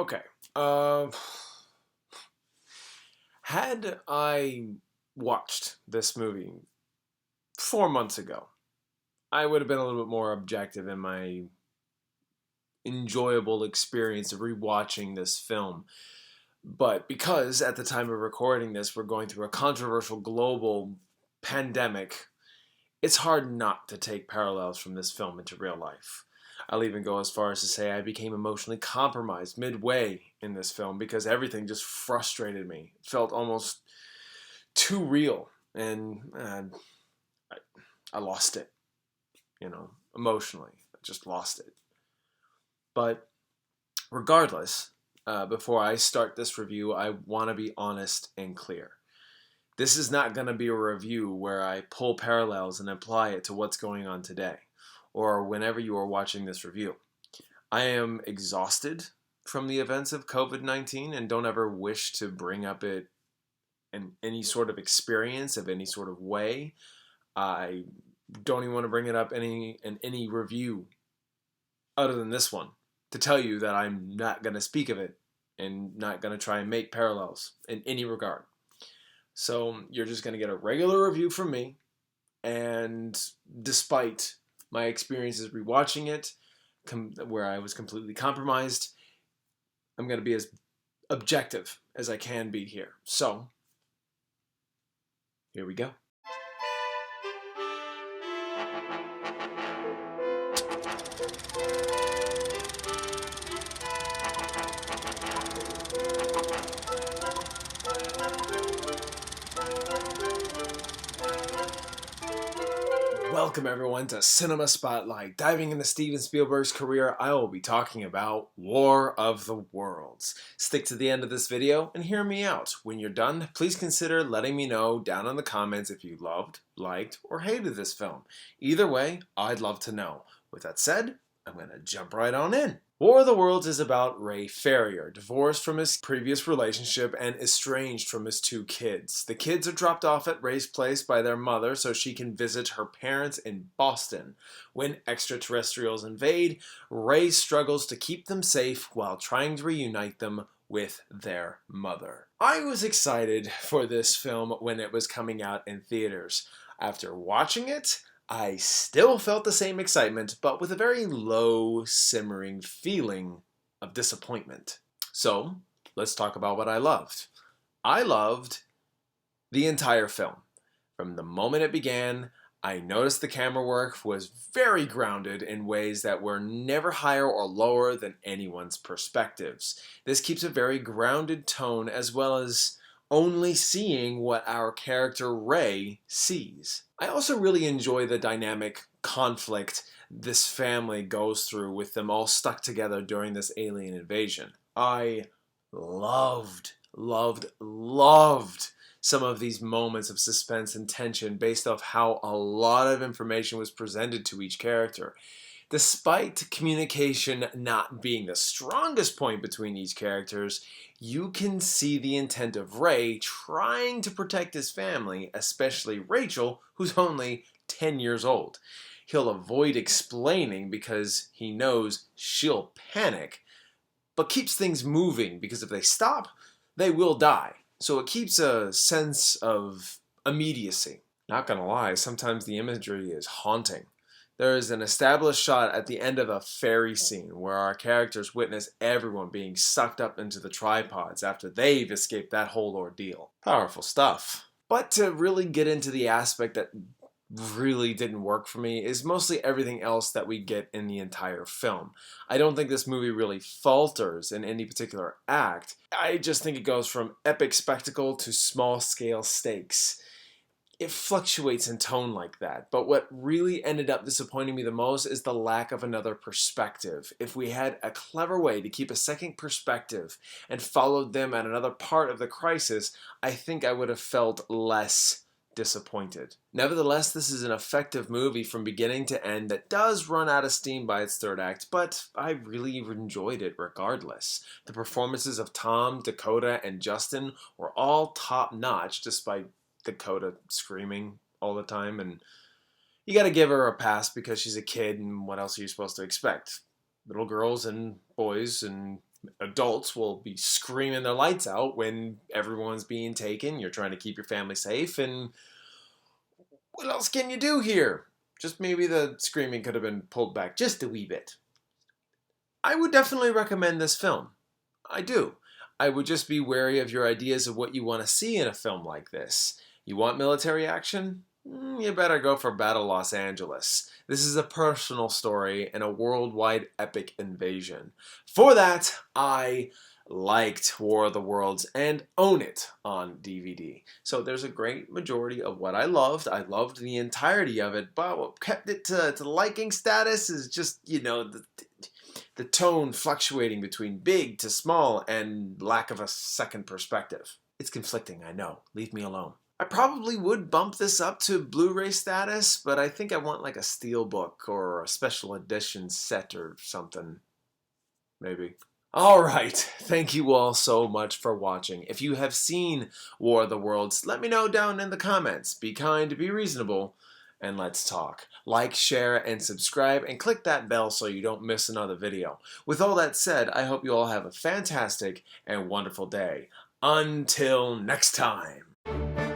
Okay. Had I watched this movie 4 months ago, I would have been a little bit more objective in my enjoyable experience of rewatching this film. But because at the time of recording this, we're going through a controversial global pandemic, it's hard not to take parallels from this film into real life. I'll even go as far as to say I became emotionally compromised midway in this film because everything just frustrated me. It felt almost too real, and I, I lost it, emotionally. I just lost it. But regardless, before I start this review, I want to be honest and clear. This is not going to be a review where I pull parallels and apply it to what's going on today, or whenever you are watching this review. I am exhausted from the events of COVID-19 and don't ever wish to bring up it in any sort of experience of any sort of way. I don't even want to bring it up in any review other than this one to tell you that I'm not going to speak of it and not going to try and make parallels in any regard. So you're just going to get a regular review from me, and despite my experiences rewatching it, where I was completely compromised, I'm going to be as objective as I can be here. So, here we go. Welcome everyone to Cinema Spotlight. Diving into Steven Spielberg's career, I will be talking about War of the Worlds. Stick to the end of this video and hear me out. When you're done, please consider letting me know down in the comments if you loved, liked, or hated this film. Either way, I'd love to know. With that said, I'm going to jump right on in. War of the Worlds is about Ray Ferrier, divorced from his previous relationship and estranged from his two kids. The kids are dropped off at Ray's place by their mother so she can visit her parents in Boston. When extraterrestrials invade, Ray struggles to keep them safe while trying to reunite them with their mother. I was excited for this film when it was coming out in theaters. After watching it, I still felt the same excitement, but with a very low, simmering feeling of disappointment. So, let's talk about what I loved. I loved the entire film. From the moment it began, I noticed the camera work was very grounded in ways that were never higher or lower than anyone's perspectives. This keeps a very grounded tone as well as only seeing what our character Ray sees. I also really enjoy the dynamic conflict this family goes through with them all stuck together during this alien invasion. I loved some of these moments of suspense and tension based off how a lot of information was presented to each character. Despite communication not being the strongest point between each characters, you can see the intent of Ray trying to protect his family, especially Rachel, who's only 10 years old. He'll avoid explaining because he knows she'll panic, but keeps things moving because if they stop, they will die. So it keeps a sense of immediacy. Not gonna lie, sometimes the imagery is haunting. There is an established shot at the end of a ferry scene where our characters witness everyone being sucked up into the tripods after they've escaped that whole ordeal. Powerful stuff. But to really get into the aspect that really didn't work for me is mostly everything else that we get in the entire film. I don't think this movie really falters in any particular act. I just think it goes from epic spectacle to small scale stakes. It fluctuates in tone like that, but what really ended up disappointing me the most is the lack of another perspective. If we had a clever way to keep a second perspective and followed them at another part of the crisis, I think I would have felt less disappointed. Nevertheless, this is an effective movie from beginning to end that does run out of steam by its third act, but I really enjoyed it regardless. The performances of Tom, Dakota, and Justin were all top-notch despite Dakota screaming all the time, and you gotta give her a pass because she's a kid, and what else are you supposed to expect? Little girls and boys and a adults will be screaming their lights out when everyone's being taken. You're trying to keep your family safe, and what else can you do here? Just maybe the screaming could have been pulled back just a wee bit. I would definitely recommend this film. I do. I would just be wary of your ideas of what you want to see in a film like this. You want military action? You better go for Battle Los Angeles. This is a personal story and a worldwide epic invasion. For that, I liked War of the Worlds and own it on DVD. So there's a great majority of what I loved. I loved the entirety of it, but what kept it to liking status is just, the tone fluctuating between big to small and lack of a second perspective. It's conflicting, I know. Leave me alone. I probably would bump this up to Blu-ray status, but I think I want like a steelbook or a special edition set or something. Maybe. Alright, thank you all so much for watching. If you have seen War of the Worlds, let me know down in the comments. Be kind, be reasonable, and let's talk. Like, share, and subscribe, and click that bell so you don't miss another video. With all that said, I hope you all have a fantastic and wonderful day. Until next time.